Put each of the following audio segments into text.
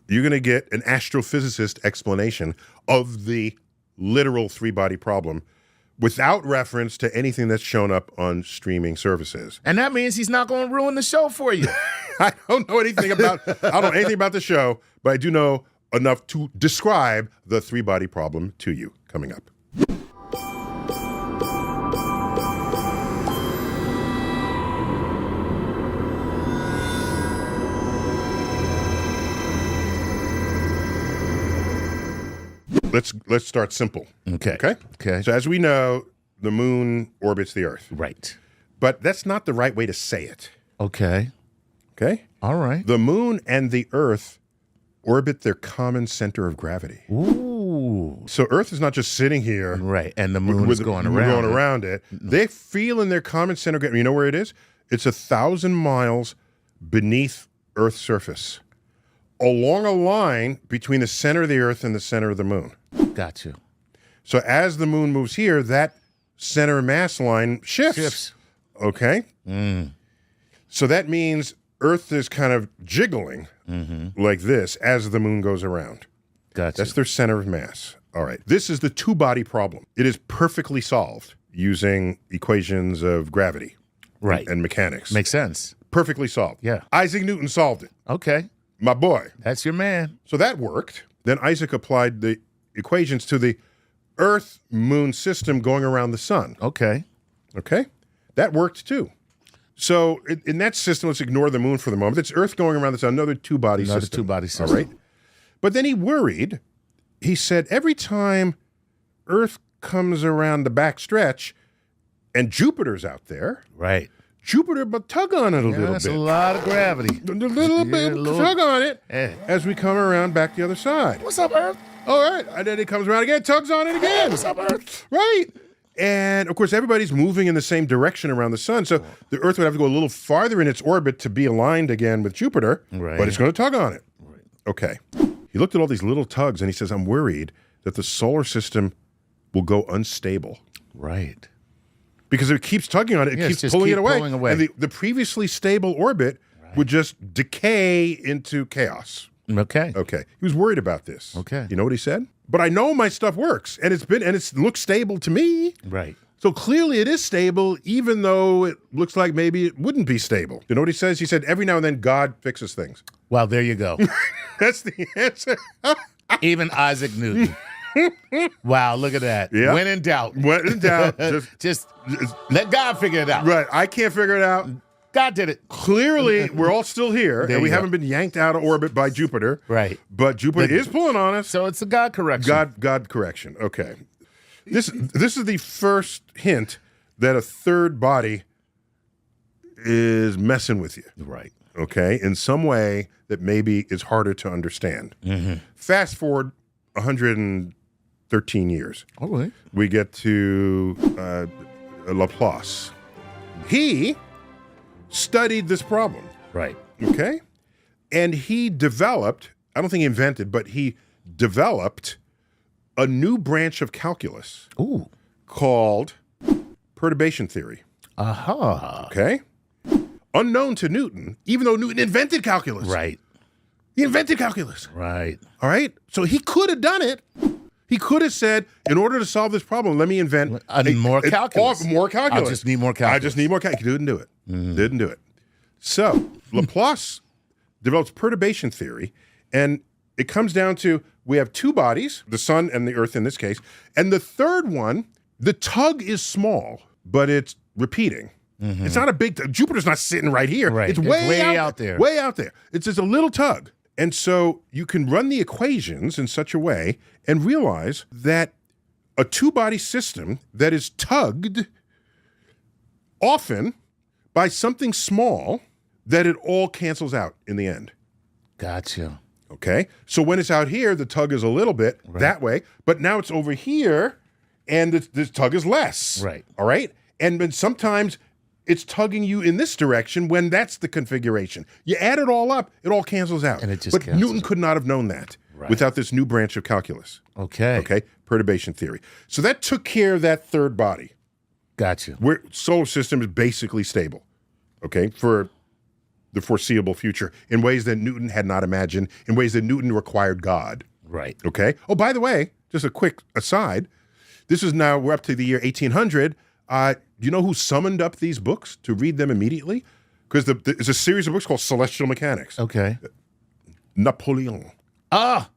you're going to get an astrophysicist explanation of the literal three-body problem without reference to anything that's shown up on streaming services. And that means he's not going to ruin the show for you. I don't know anything about the show, but I do know enough to describe the three-body problem to you coming up. Let's start simple. Okay. So as we know, the moon orbits the Earth. Right. But that's not the right way to say it. Okay. All right. The moon and the Earth orbit their common center of gravity. Ooh. So Earth is not just sitting here. Right. And the moon is going around it. They feel in their common center of gravity. You know where it is? It's 1,000 miles beneath Earth's surface, along a line between the center of the Earth and the center of the moon. Got you. So as the moon moves here, that center mass line shifts. Okay? So that means Earth is kind of jiggling like this as the moon goes around. Gotcha. That's their center of mass. All right. This is the two-body problem. It is perfectly solved using equations of gravity and mechanics. Makes sense. Perfectly solved. Yeah. Isaac Newton solved it. Okay. My boy. That's your man. So that worked. Then Isaac applied the equations to the Earth-Moon system going around the sun. Okay. That worked too. So in that system, let's ignore the moon for the moment. It's Earth going around the sun, another two-body system. All right. But then he worried. He said, every time Earth comes around the back stretch and Jupiter's out there, right? Jupiter but tug on it a little bit. That's a lot of gravity. A little bit, tug on it as we come around back the other side. What's up, Earth? All right. And then it comes around again, tugs on it again. What's up, Earth? Right. And, of course, everybody's moving in the same direction around the sun, so the Earth would have to go a little farther in its orbit to be aligned again with Jupiter, but it's going to tug on it. Right. Okay. He looked at all these little tugs, and he says, I'm worried that the solar system will go unstable. Right. Because if it keeps tugging on it, it keeps pulling it away. And the previously stable orbit would just decay into chaos. Okay. He was worried about this. Okay. You know what he said? But I know my stuff works, and it looks stable to me. Right. So clearly it is stable, even though it looks like maybe it wouldn't be stable. You know what he says? He said, every now and then God fixes things. Well, there you go. That's the answer. Even Isaac Newton. Wow, look at that. Yeah. When in doubt. Just let God figure it out. Right. I can't figure it out. God did it. Clearly, we're all still here, and we haven't been yanked out of orbit by Jupiter. Right. But Jupiter is pulling on us. So it's a God correction. God correction. Okay. This is the first hint that a third body is messing with you. Right. Okay? In some way that maybe is harder to understand. Fast forward 113 years. All right. We get to Laplace. He studied this problem. Right. Okay? And he developed, I don't think he invented, but he developed a new branch of calculus called perturbation theory. Aha. Okay? Unknown to Newton, even though Newton invented calculus. Right. He invented calculus. Right. All right? So he could have done it. He could have said, in order to solve this problem, let me invent more calculus. More calculus. I just need more calculus. He didn't do it. Didn't do it. So Laplace develops perturbation theory, and it comes down to we have two bodies, the sun and the Earth in this case, and the third one, the tug is small, but it's repeating. It's not a big tug. Jupiter's not sitting right here. Right. It's way out there. Way out there. It's just a little tug. And so you can run the equations in such a way and realize that a two-body system that is tugged often by something small, that it all cancels out in the end. Gotcha. Okay? So when it's out here, the tug is a little bit that way, but now it's over here, and the tug is less. Right. All right? And then sometimes it's tugging you in this direction when that's the configuration. You add it all up, it all cancels out. And it just But Newton could not have known that without this new branch of calculus. Okay. Okay? Perturbation theory. So that took care of that third body. Gotcha. Where solar system is basically stable. Okay? For the foreseeable future in ways that Newton had not imagined, in ways that Newton required God. Right. Okay? Oh, by the way, just a quick aside, we're up to the year 1800. Do you know who summoned up these books to read them immediately? Because there's a series of books called Celestial Mechanics. Okay. Napoleon. I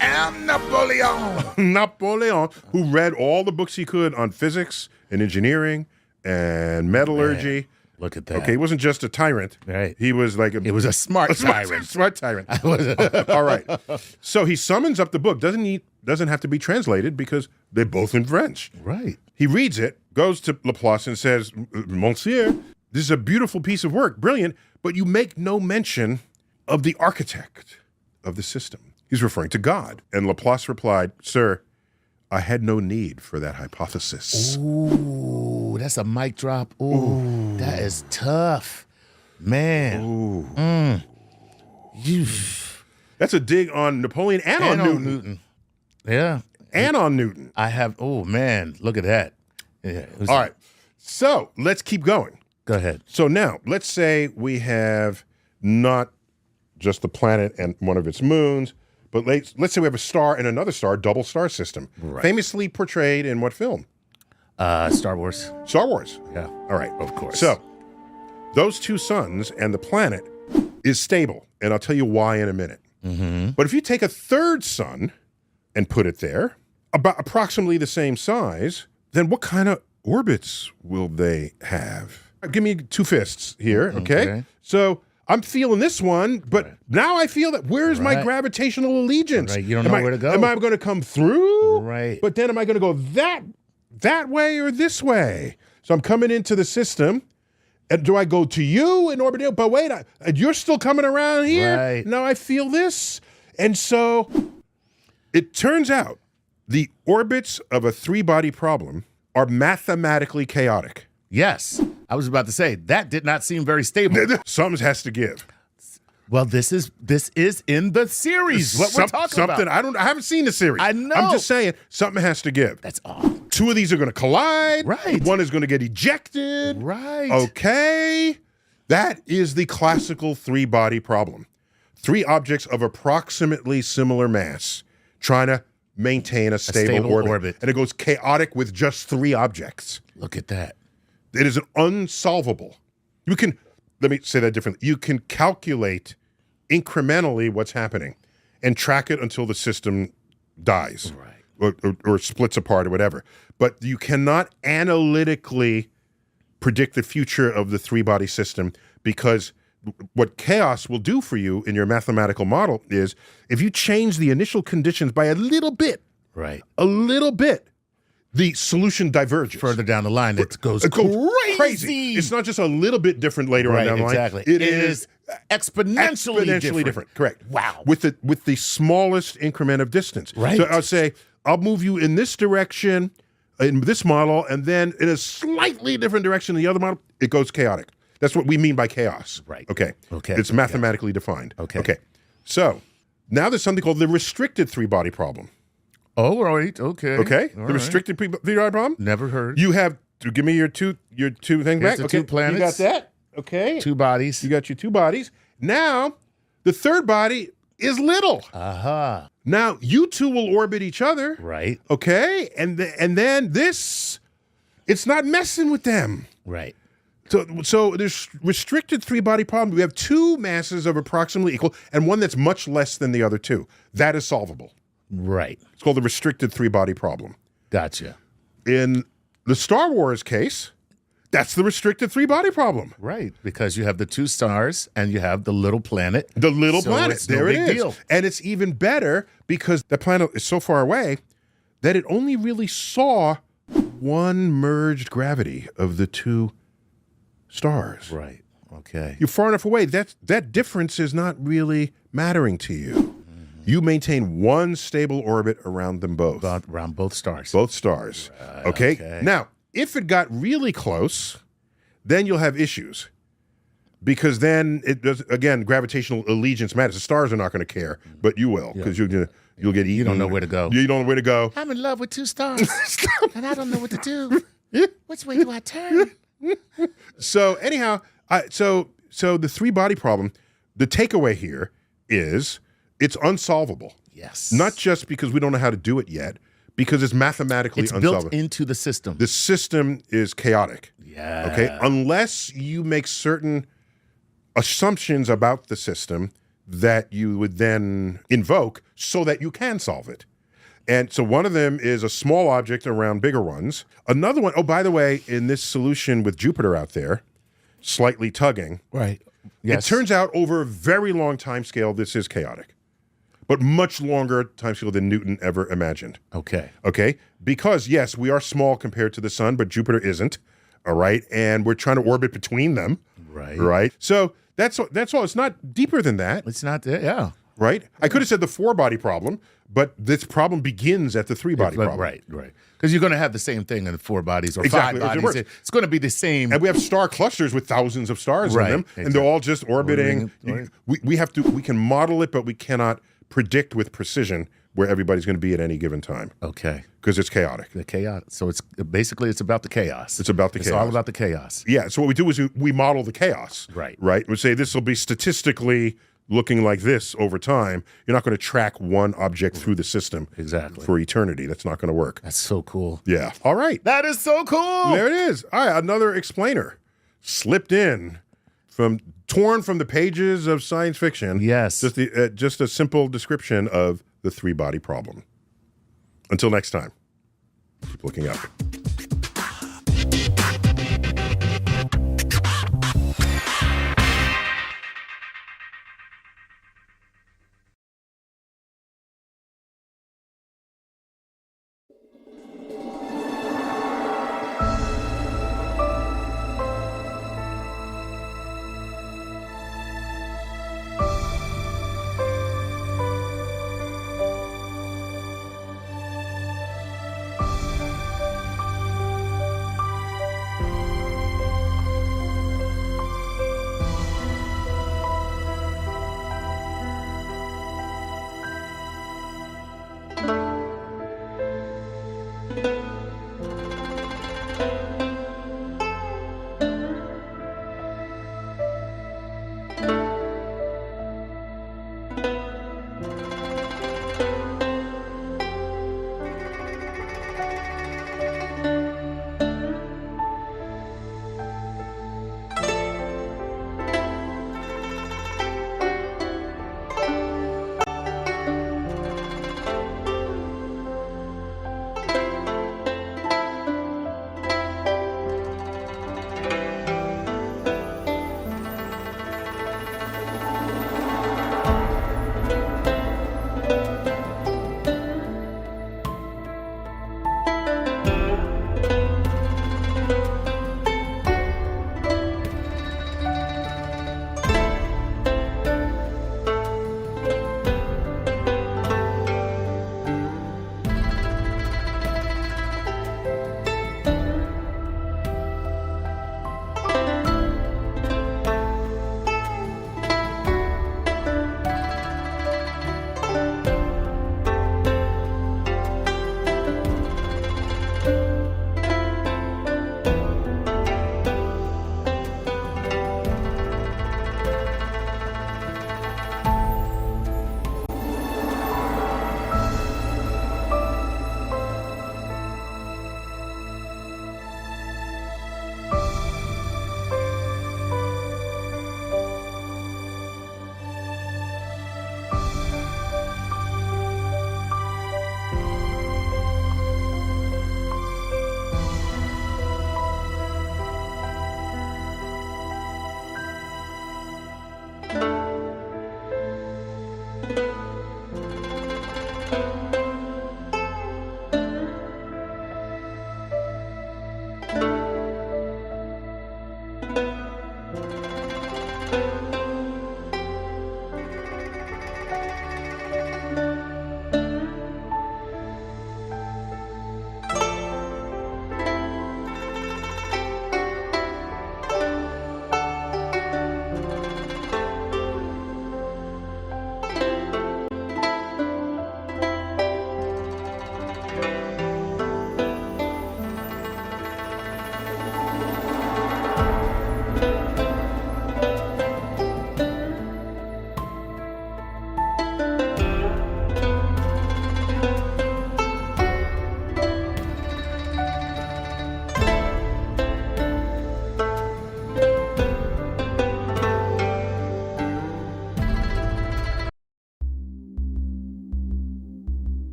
am Napoleon. Napoleon, who read all the books he could on physics and engineering and metallurgy. Man, look at that. Okay, he wasn't just a tyrant. Right. He was like He was a smart tyrant. Smart tyrant. All right. So he summons up the book. Doesn't have to be translated because they're both in French. Right. He reads it, goes to Laplace and says, Monsieur, this is a beautiful piece of work, brilliant, but you make no mention of the architect of the system. He's referring to God. And Laplace replied, Sir, I had no need for that hypothesis. Ooh, that's a mic drop. Ooh, that is tough. Man. Ooh. That's a dig on Napoleon and on Newton. Yeah. And on Newton. Oh, man, look at that. Yeah, all right. So let's keep going. Go ahead. So now, let's say we have not just the planet and one of its moons, but let's say we have a star and another star, double star system. Right. Famously portrayed in what film? Star Wars. Star Wars. Yeah. All right. Of course. So those two suns and the planet is stable, and I'll tell you why in a minute. Mm-hmm. But if you take a third sun and put it there, about approximately the same size, then what kind of orbits will they have? Give me two fists here, okay? So I'm feeling this one, but now I feel that where's my gravitational allegiance? Right. You don't know where to go. Am I going to come through? Right. But then am I going to go that way or this way? So I'm coming into the system, and do I go to you in orbit? But wait, you're still coming around here? Right. Now I feel this. And so it turns out the orbits of a three-body problem are mathematically chaotic. Yes. I was about to say, that did not seem very stable. Something has to give. Well, this is in the series. What we're talking about. I haven't seen the series. I know. I'm just saying something has to give. That's all. Two of these are going to collide. Right. One is going to get ejected. Right. Okay. That is the classical three-body problem. Three objects of approximately similar mass trying to maintain a stable orbit. And it goes chaotic with just three objects. Look at that. It is an unsolvable. Let me say that differently. You can calculate incrementally what's happening and track it until the system dies or splits apart or whatever. But you cannot analytically predict the future of the three-body system, because what chaos will do for you in your mathematical model is if you change the initial conditions by a little bit, the solution diverges. Further down the line, it goes crazy. It's not just a little bit different later on down the line. Exactly. It is exponentially different. Correct. Wow. With the smallest increment of distance. Right. So I'll say, I'll move you in this direction in this model, and then in a slightly different direction in the other model, it goes chaotic. That's what we mean by chaos. Right. Okay. Okay. It's mathematically defined. Okay. So now there's something called the restricted three-body problem. Oh, right. Okay. Okay. All The restricted three-body problem. Never heard. You have to give me your two things back. The Okay. two planets. You got that. Okay. Two bodies. You got your two bodies. Now the third body is little. Aha. Now you two will orbit each other. Right. Okay. And then this, it's not messing with them. Right. So there's restricted three-body problem. We have two masses of approximately equal and one that's much less than the other two. That is solvable. Right. It's called the restricted three-body problem. Gotcha. In the Star Wars case, that's the restricted three-body problem. Right. Because you have the two stars and you have the little planet. The little planet. It's there no it big is. deal. And it's even better because the planet is so far away that it only really saw one merged gravity of the two stars. Right. Okay. You're far enough away. That difference is not really mattering to you. Mm-hmm. You maintain one stable orbit around them both. Around both stars. Both stars. Right, okay? Now, if it got really close, then you'll have issues. Because then, it does again, gravitational allegiance matters. The stars are not going to care, but you will, because you'll get eaten. You don't know where to go. You don't know where to go. I'm in love with two stars, and I don't know what to do. Which way do I turn? So anyhow, so So the three-body problem, the takeaway here is it's unsolvable. Yes. Not just because we don't know how to do it yet, because it's mathematically unsolvable. Built into the system. The system is chaotic. Yeah. Okay? Unless you make certain assumptions about the system that you would then invoke so that you can solve it. And so one of them is a small object around bigger ones. Another one, oh, by the way, in this solution with Jupiter out there, slightly tugging. Right. Yes. It turns out over a very long time scale, this is chaotic, but much longer time scale than Newton ever imagined. Okay. Okay? Because, yes, we are small compared to the sun, but Jupiter isn't, all right? And we're trying to orbit between them. Right. Right? So that's all. It's not deeper than that. It's not there. Yeah. Right? I could have said the four-body problem, but this problem begins at the three-body problem. Right. Because you're going to have the same thing in 4 bodies or Exactly. 5 bodies. It's going to be the same. And we have star clusters with thousands of stars in them, and they're all just orbiting. Right. We can model it, but we cannot predict with precision where everybody's going to be at any given time. Okay. Because it's chaotic. The chaos. So it's about the chaos. It's about the chaos. It's all about the chaos. Yeah. So what we do is we model the chaos. Right. Right. We say this will be statistically looking like this over time. You're not going to track one object through the system for eternity. That's not going to work. That's so cool. Yeah. All right. That is so cool. There it is. All right. Another explainer slipped in torn from the pages of science fiction. Yes. Just a simple description of the three-body problem. Until next time, keep looking up.